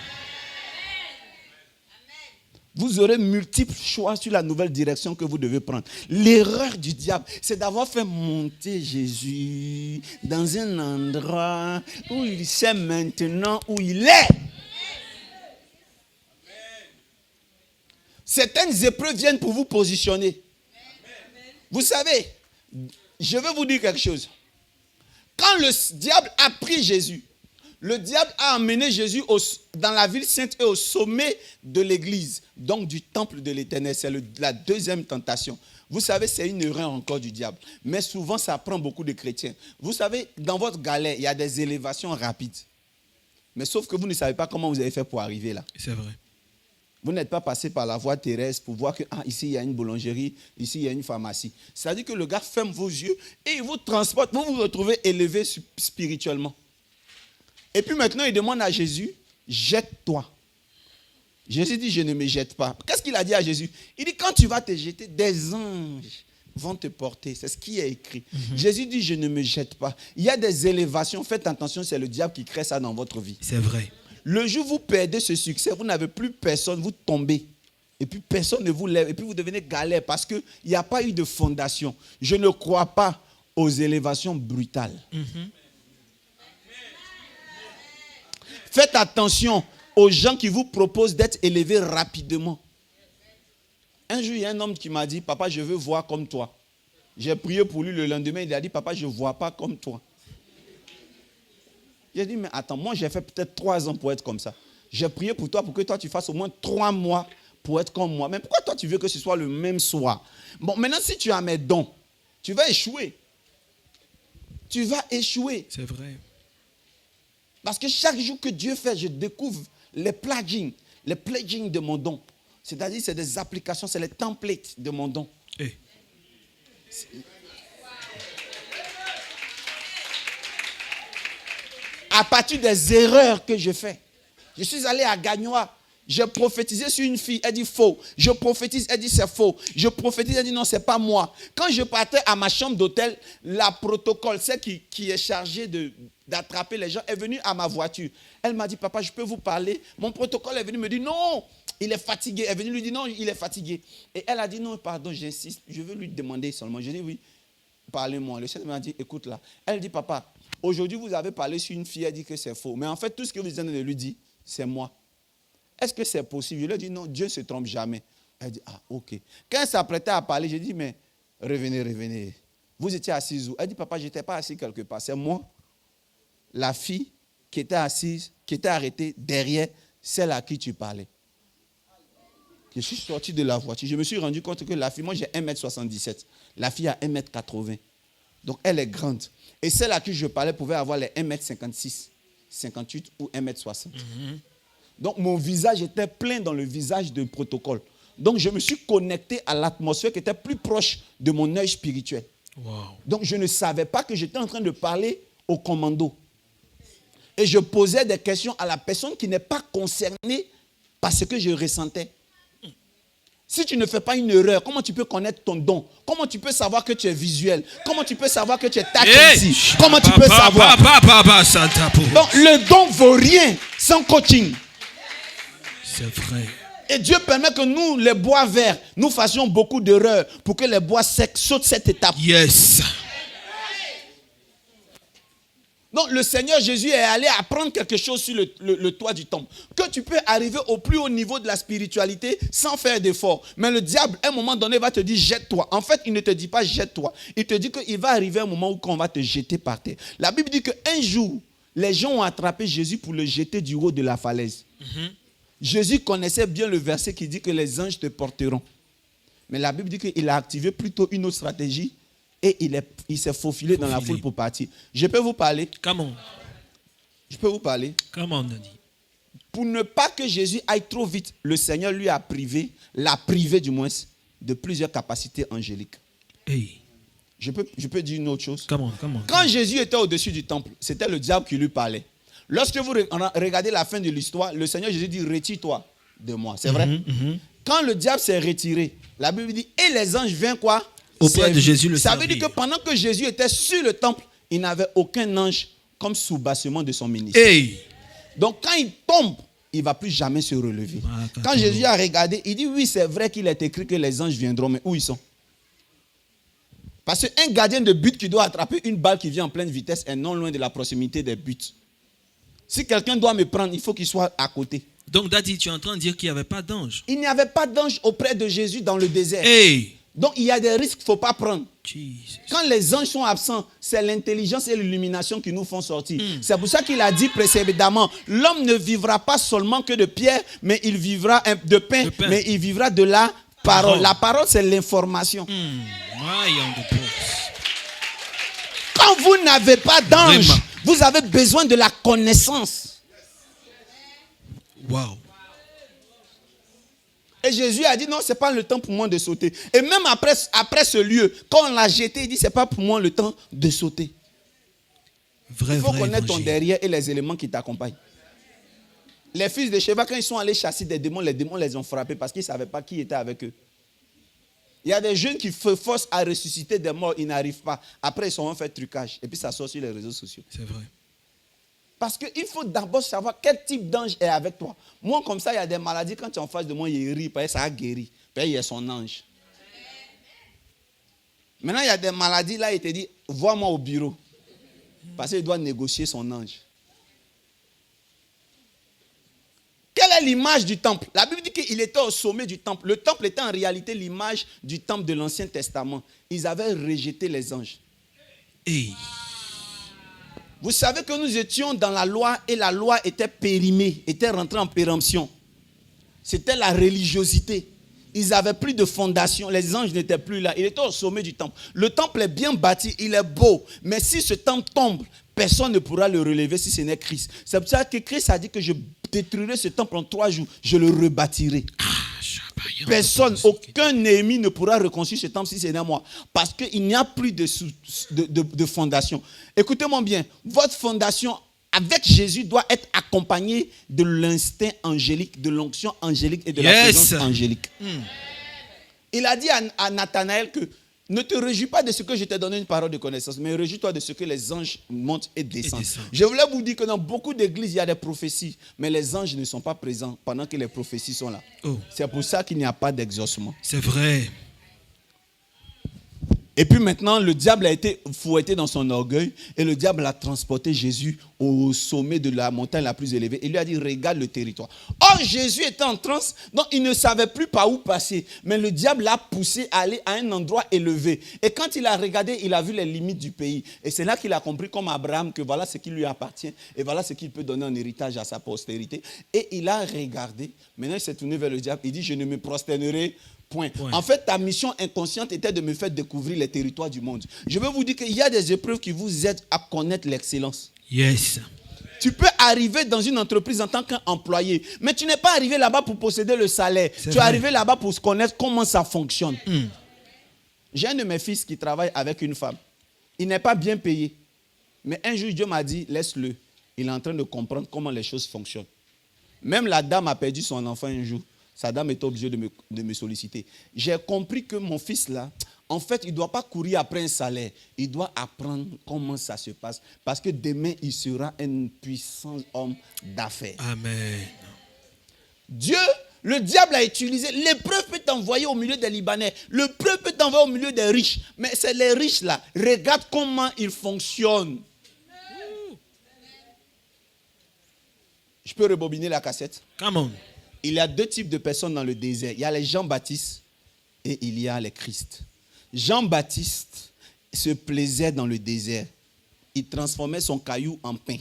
E: Vous aurez multiples choix sur la nouvelle direction que vous devez prendre. L'erreur du diable, c'est d'avoir fait monter Jésus dans un endroit où il sait maintenant où il est. Certaines épreuves viennent pour vous positionner. Vous savez, je vais vous dire quelque chose. Quand le diable a pris Jésus, le diable a emmené Jésus dans la ville sainte et au sommet de l'église, donc du temple de l'Éternel. C'est la deuxième tentation. Vous savez, c'est une erreur encore du diable. Mais souvent, ça prend beaucoup de chrétiens. Vous savez, dans votre galère, il y a des élévations rapides. Mais sauf que vous ne savez pas comment vous avez fait pour arriver là.
D: C'est vrai.
E: Vous n'êtes pas passé par la voie terrestre pour voir que ici il y a une boulangerie, ici il y a une pharmacie. C'est-à-dire que le gars ferme vos yeux et il vous transporte. Vous vous retrouvez élevé spirituellement. Et puis maintenant, il demande à Jésus, jette-toi. Jésus dit, je ne me jette pas. Qu'est-ce qu'il a dit à Jésus? Il dit, quand tu vas te jeter, des anges vont te porter. C'est ce qui est écrit. Jésus dit, je ne me jette pas. Il y a des élévations. Faites attention, c'est le diable qui crée ça dans votre vie.
D: C'est vrai.
E: Le jour où vous perdez ce succès, vous n'avez plus personne, vous tombez. Et puis personne ne vous lève. Et puis vous devenez galère parce qu'il n'y a pas eu de fondation. Je ne crois pas aux élévations brutales. Faites attention aux gens qui vous proposent d'être élevés rapidement. Un jour, il y a un homme qui m'a dit, papa, je veux voir comme toi. J'ai prié pour lui le lendemain, il a dit, papa, je ne vois pas comme toi. J'ai dit, mais attends, moi j'ai fait peut-être 3 ans pour être comme ça. J'ai prié pour toi pour que toi tu fasses au moins 3 mois pour être comme moi. Mais pourquoi toi tu veux que ce soit le même soir? Bon, maintenant si tu as mes dons, tu vas échouer. Tu vas échouer.
D: C'est vrai.
E: Parce que chaque jour que Dieu fait, je découvre les pledging de mon don. C'est-à-dire, c'est des applications, c'est les templates de mon don.
D: Hey.
E: À partir des erreurs que je fais. Je suis allé à Gagnoa. J'ai prophétisé sur une fille, elle dit faux. Je prophétise, elle dit c'est faux. Je prophétise, elle dit non, c'est pas moi. Quand je partais à ma chambre d'hôtel, la protocole, celle qui est chargée d'attraper les gens, est venue à ma voiture. Elle m'a dit, papa, je peux vous parler? Mon protocole est venu me dire, non, il est fatigué. Elle est venue lui dire, non, il est fatigué. Et elle a dit, non, pardon, j'insiste, je veux lui demander seulement. Je dis, oui, parlez-moi. Le chef m'a dit, écoute là. Elle dit, papa, aujourd'hui vous avez parlé sur une fille, elle dit que c'est faux. Mais en fait, tout ce que vous êtes en train de lui dire, c'est moi. Est-ce que c'est possible? Je lui ai dit non, Dieu ne se trompe jamais. Elle dit, ah, ok. Quand elle s'apprêtait à parler, j'ai dit, mais revenez. Vous étiez assise où? Elle dit, papa, je n'étais pas assis quelque part. C'est moi, la fille qui était assise, qui était arrêtée derrière celle à qui tu parlais. Je suis sorti de la voiture. Je me suis rendu compte que la fille, moi j'ai 1m77. La fille a 1m80. Donc elle est grande. Et celle à qui je parlais pouvait avoir les 1m56, 58 ou 1m60. Donc mon visage était plein dans le visage de protocole. Donc je me suis connecté à l'atmosphère qui était plus proche de mon œil spirituel.
D: Wow.
E: Donc je ne savais pas que j'étais en train de parler au commando. Et je posais des questions à la personne qui n'est pas concernée par ce que je ressentais. Si tu ne fais pas une erreur, comment tu peux connaître ton don? Comment tu peux savoir que tu es visuel? Comment tu peux savoir que tu es tactile? Comment tu peux savoir? Donc le don vaut rien sans coaching.
D: C'est vrai.
E: Et Dieu permet que nous, les bois verts, nous fassions beaucoup d'erreurs pour que les bois secs sautent cette étape.
D: Yes.
E: Donc le Seigneur Jésus est allé apprendre quelque chose sur le toit du temple. Que tu peux arriver au plus haut niveau de la spiritualité sans faire d'effort. Mais le diable, à un moment donné, va te dire jette-toi. En fait, il ne te dit pas jette-toi. Il te dit qu'il va arriver un moment où on va te jeter par terre. La Bible dit qu'un jour, les gens ont attrapé Jésus pour le jeter du haut de la falaise. Jésus connaissait bien le verset qui dit que les anges te porteront. Mais la Bible dit qu'il a activé plutôt une autre stratégie et il s'est faufilé dans la foule pour partir. Je peux vous parler?
D: Come on.
E: Je peux vous parler?
D: Come on, Daddy.
E: Pour ne pas que Jésus aille trop vite, le Seigneur lui a privé, l'a privé du moins, de plusieurs capacités angéliques.
D: Hey.
E: Je peux dire une autre chose?
D: Come on, come on.
E: Quand Jésus était au-dessus du temple, c'était le diable qui lui parlait. Lorsque vous regardez la fin de l'histoire, le Seigneur Jésus dit, retire-toi de moi. C'est vrai? Quand le diable s'est retiré, la Bible dit, et les anges viennent quoi?
D: Auprès de Jésus le
E: Ça
D: servir.
E: veut dire que pendant que Jésus était sur le temple, il n'avait aucun ange comme sous-bassement de son ministère.
D: Hey.
E: Donc quand il tombe, il ne va plus jamais se relever. Quand Jésus a regardé, il dit, oui, c'est vrai qu'il est écrit que les anges viendront, mais où ils sont? Parce qu'un gardien de but qui doit attraper une balle qui vient en pleine vitesse est non loin de la proximité des buts. Si quelqu'un doit me prendre, il faut qu'il soit à côté.
D: Donc, Daddy, tu es en train de dire qu'il n'y avait pas d'ange.
E: Il n'y avait pas d'ange auprès de Jésus dans le désert.
D: Hey.
E: Donc il y a des risques qu'il ne faut pas prendre.
D: Jesus.
E: Quand les anges sont absents, c'est l'intelligence et l'illumination qui nous font sortir. C'est pour ça qu'il a dit précédemment, l'homme ne vivra pas seulement que de pierre, mais il vivra de pain, mais il vivra de la parole. La parole, c'est l'information. Quand vous n'avez pas d'ange, vous avez besoin de la connaissance.
D: Wow.
E: Et Jésus a dit, non, ce n'est pas le temps pour moi de sauter. Et même après ce lieu, quand on l'a jeté, il dit, ce n'est pas pour moi le temps de sauter. Il faut connaître ton derrière et les éléments qui t'accompagnent. Les fils de Sheva, quand ils sont allés chasser des démons, les démons les ont frappés parce qu'ils ne savaient pas qui était avec eux. Il y a des jeunes qui forcent à ressusciter des morts, ils n'arrivent pas. Après, ils sont fait trucage. Et puis, ça sort sur les réseaux sociaux.
D: C'est vrai.
E: Parce qu'il faut d'abord savoir quel type d'ange est avec toi. Moi, comme ça, il y a des maladies, quand tu es en face de moi, il rit, parce que ça a guéri. Puis il y a son ange. Maintenant, il y a des maladies, là, il te dit, vois-moi au bureau. Parce qu'il doit négocier son ange. Quelle est l'image du temple? La Bible dit qu'il était au sommet du temple. Le temple était en réalité l'image du temple de l'Ancien Testament. Ils avaient rejeté les anges.
D: Hey.
E: Vous savez que nous étions dans la loi et la loi était périmée, était rentrée en péremption. C'était la religiosité. Ils n'avaient plus de fondation. Les anges n'étaient plus là. Il était au sommet du temple. Le temple est bien bâti, il est beau. Mais si ce temple tombe, personne ne pourra le relever si ce n'est Christ. C'est pour ça que Christ a dit que je détruirai ce temple en 3 jours. Je le rebâtirai. Personne, aucun ennemi ne pourra reconstruire ce temple si ce n'est moi. Parce qu'il n'y a plus de fondation. Écoutez-moi bien. Votre fondation avec Jésus doit être accompagnée de l'instinct angélique, de l'onction angélique et de la présence angélique. Il a dit à Nathanaël que ne te réjouis pas de ce que je t'ai donné une parole de connaissance, mais réjouis-toi de ce que les anges montent et descendent. Je voulais vous dire que dans beaucoup d'églises, il y a des prophéties, mais les anges ne sont pas présents pendant que les prophéties sont là. C'est pour ça qu'il n'y a pas d'exaucement.
D: C'est vrai.
E: Et puis maintenant, le diable a été fouetté dans son orgueil et le diable a transporté Jésus au sommet de la montagne la plus élevée. Il lui a dit, regarde le territoire. Or, Jésus était en transe, donc il ne savait plus par où passer. Mais le diable l'a poussé à aller à un endroit élevé. Et quand il a regardé, il a vu les limites du pays. Et c'est là qu'il a compris, comme Abraham, que voilà ce qui lui appartient et voilà ce qu'il peut donner en héritage à sa postérité. Et il a regardé. Maintenant, il s'est tourné vers le diable. Il dit, je ne me prosternerai point. En fait, ta mission inconsciente était de me faire découvrir les territoires du monde. Je veux vous dire qu'il y a des épreuves qui vous aident à connaître l'excellence.
D: Yes.
E: Tu peux arriver dans une entreprise en tant qu'employé, mais tu n'es pas arrivé là-bas pour posséder le salaire. Tu es arrivé là-bas pour connaître comment ça fonctionne. J'ai un de mes fils qui travaille avec une femme. Il n'est pas bien payé. Mais un jour, Dieu m'a dit, laisse-le. Il est en train de comprendre comment les choses fonctionnent. Même la dame a perdu son enfant un jour. Sa dame était obligée de me solliciter. J'ai compris que mon fils là, en fait, il ne doit pas courir après un salaire. Il doit apprendre comment ça se passe. Parce que demain, il sera un puissant homme d'affaires.
D: Amen.
E: Dieu Le diable a utilisé. L'épreuve peut t'envoyer au milieu des Libanais. L'épreuve peut t'envoyer au milieu des riches. Mais c'est les riches là. Regarde comment ils fonctionnent. Je peux rebobiner la cassette?
D: Come on.
E: Il y a 2 types de personnes dans le désert. Il y a les Jean-Baptiste et il y a les Christ. Jean-Baptiste se plaisait dans le désert. Il transformait son caillou en pain.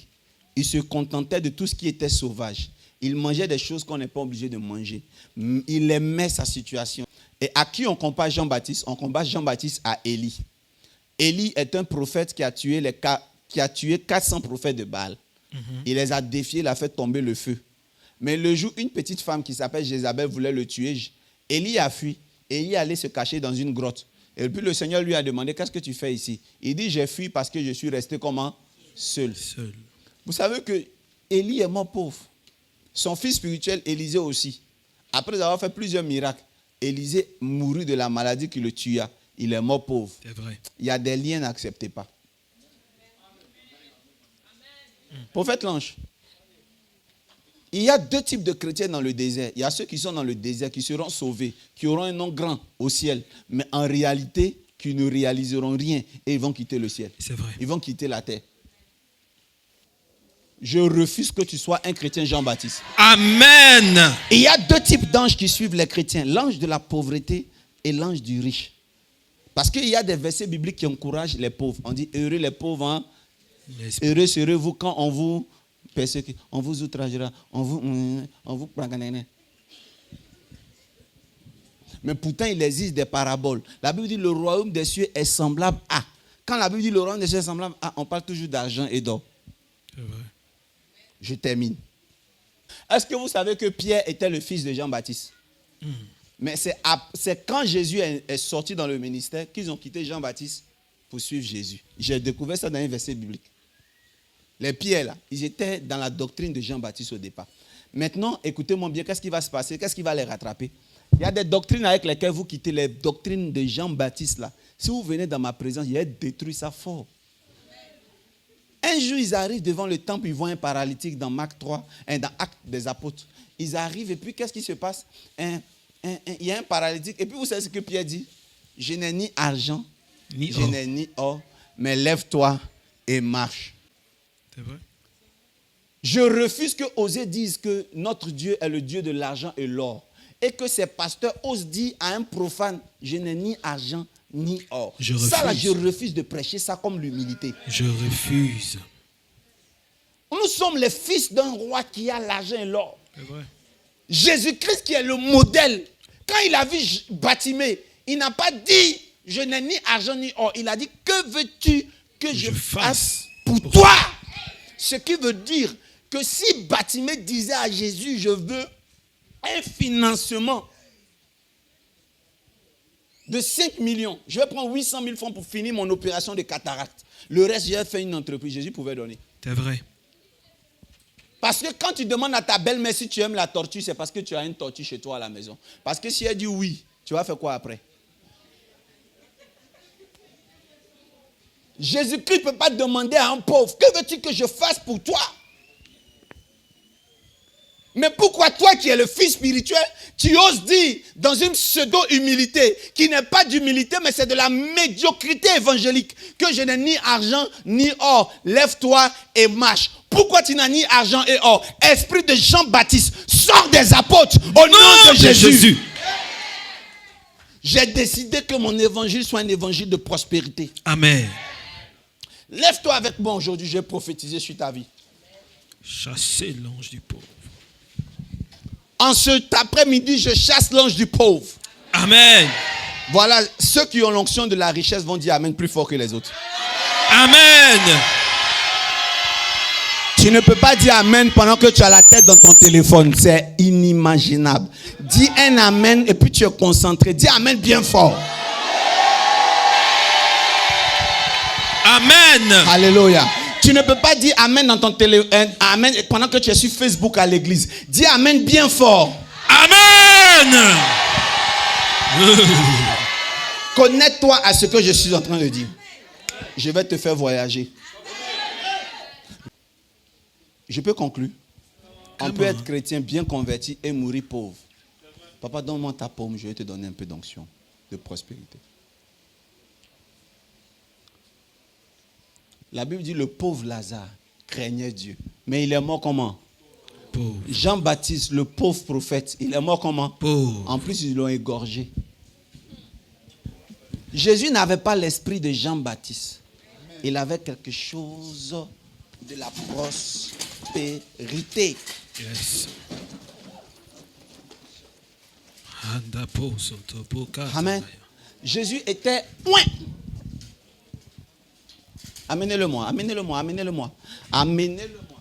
E: Il se contentait de tout ce qui était sauvage. Il mangeait des choses qu'on n'est pas obligé de manger. Il aimait sa situation. Et à qui on compare Jean-Baptiste? On compare Jean-Baptiste à Élie. Élie est un prophète qui a tué 400 prophètes de Baal. Il les a défiés, il a fait tomber le feu. Mais le jour, une petite femme qui s'appelle Jézabel voulait le tuer. Élie a fui. Élie allait se cacher dans une grotte. Et puis le Seigneur lui a demandé, qu'est-ce que tu fais ici? Il dit, j'ai fui parce que je suis resté comment? Seul. Vous savez que Élie est mort pauvre. Son fils spirituel, Élisée aussi. Après avoir fait plusieurs miracles, Élisée mourut de la maladie qui le tua. Il est mort pauvre.
D: C'est vrai.
E: Il y a des liens, n'acceptez pas. Prophète Lange, il y a 2 types de chrétiens dans le désert. Il y a ceux qui sont dans le désert, qui seront sauvés, qui auront un nom grand au ciel, mais en réalité, qui ne réaliseront rien et ils vont quitter le ciel.
D: C'est vrai.
E: Ils vont quitter la terre. Je refuse que tu sois un chrétien Jean-Baptiste.
D: Amen.
E: Et il y a 2 types d'anges qui suivent les chrétiens. L'ange de la pauvreté et l'ange du riche. Parce qu'il y a des versets bibliques qui encouragent les pauvres. On dit, heureux les pauvres, hein? Heureux serez-vous quand on vous persécute, on vous outragera, on vous prendra. Mais pourtant, il existe des paraboles. La Bible dit le royaume des cieux est semblable à. Quand la Bible dit le royaume des cieux est semblable à, on parle toujours d'argent et d'or.
D: C'est vrai.
E: Je termine. Est-ce que vous savez que Pierre était le fils de Jean-Baptiste? Mais c'est quand Jésus est sorti dans le ministère qu'ils ont quitté Jean-Baptiste pour suivre Jésus. J'ai découvert ça dans un verset biblique. Les Pierre, là, ils étaient dans la doctrine de Jean-Baptiste au départ. Maintenant, écoutez-moi bien, qu'est-ce qui va se passer? Qu'est-ce qui va les rattraper? Il y a des doctrines avec lesquelles vous quittez les doctrines de Jean-Baptiste, là. Si vous venez dans ma présence, il a détruit ça fort. Un jour, ils arrivent devant le temple, ils voient un paralytique dans Marc 3, dans Actes des Apôtres. Ils arrivent et puis qu'est-ce qui se passe? Il y a un paralytique. Et puis vous savez ce que Pierre dit? Je n'ai ni argent, je n'ai ni or, mais lève-toi et marche.
D: C'est vrai.
E: Je refuse que Osée dise que notre Dieu est le Dieu de l'argent et l'or. Et que ces pasteurs osent dire à un profane, je n'ai ni argent ni or. Ça là, je refuse de prêcher ça comme l'humilité.
D: Je refuse.
E: Nous sommes les fils d'un roi qui a l'argent et l'or.
D: C'est vrai.
E: Jésus-Christ qui est le modèle. Quand il a vu Bartimée, il n'a pas dit, je n'ai ni argent ni or. Il a dit, que veux-tu que je fasse pour toi? Ce qui veut dire que si Bartimée disait à Jésus, je veux un financement de 5 millions, je vais prendre 800 000 francs pour finir mon opération de cataracte. Le reste, j'ai fait une entreprise, Jésus pouvait donner.
D: C'est vrai.
E: Parce que quand tu demandes à ta belle-mère si tu aimes la tortue, c'est parce que tu as une tortue chez toi à la maison. Parce que si elle dit oui, tu vas faire quoi après? Jésus-Christ ne peut pas demander à un pauvre, que veux-tu que je fasse pour toi? Mais pourquoi toi qui es le fils spirituel, tu oses dire dans une pseudo-humilité, qui n'est pas d'humilité, mais c'est de la médiocrité évangélique, que je n'ai ni argent ni or, lève-toi et marche. Pourquoi tu n'as ni argent et or? Esprit de Jean-Baptiste, sors des apôtres au nom de Jésus. J'ai décidé que mon évangile soit un évangile de prospérité.
D: Amen.
E: Lève-toi avec moi aujourd'hui, je vais prophétiser sur ta vie.
D: Chasser l'ange du pauvre.
E: En cet après-midi, je chasse l'ange du pauvre.
D: Amen.
E: Voilà, ceux qui ont l'onction de la richesse vont dire Amen plus fort que les autres.
D: Amen.
E: Tu ne peux pas dire Amen pendant que tu as la tête dans ton téléphone. C'est inimaginable. Dis un Amen et puis tu es concentré. Dis Amen bien fort.
D: Amen.
E: Alléluia. Tu ne peux pas dire Amen dans ton téléphone. Amen pendant que tu es sur Facebook à l'église. Dis Amen bien fort.
D: Amen.
E: Connecte-toi à ce que je suis en train de dire. Je vais te faire voyager. Je peux conclure. On peut être chrétien bien converti et mourir pauvre. Papa, donne-moi ta paume, je vais te donner un peu d'onction, de prospérité. La Bible dit le pauvre Lazare craignait Dieu. Mais il est mort comment?
D: Pauvre.
E: Jean-Baptiste, le pauvre prophète, il est mort comment?
D: Pauvre.
E: En plus, ils l'ont égorgé. Jésus n'avait pas l'esprit de Jean-Baptiste. Il avait quelque chose de la prospérité.
D: Yes.
E: Amen. Jésus était point. Amenez-le-moi, amenez-le-moi, amenez-le-moi. Amenez-le-moi.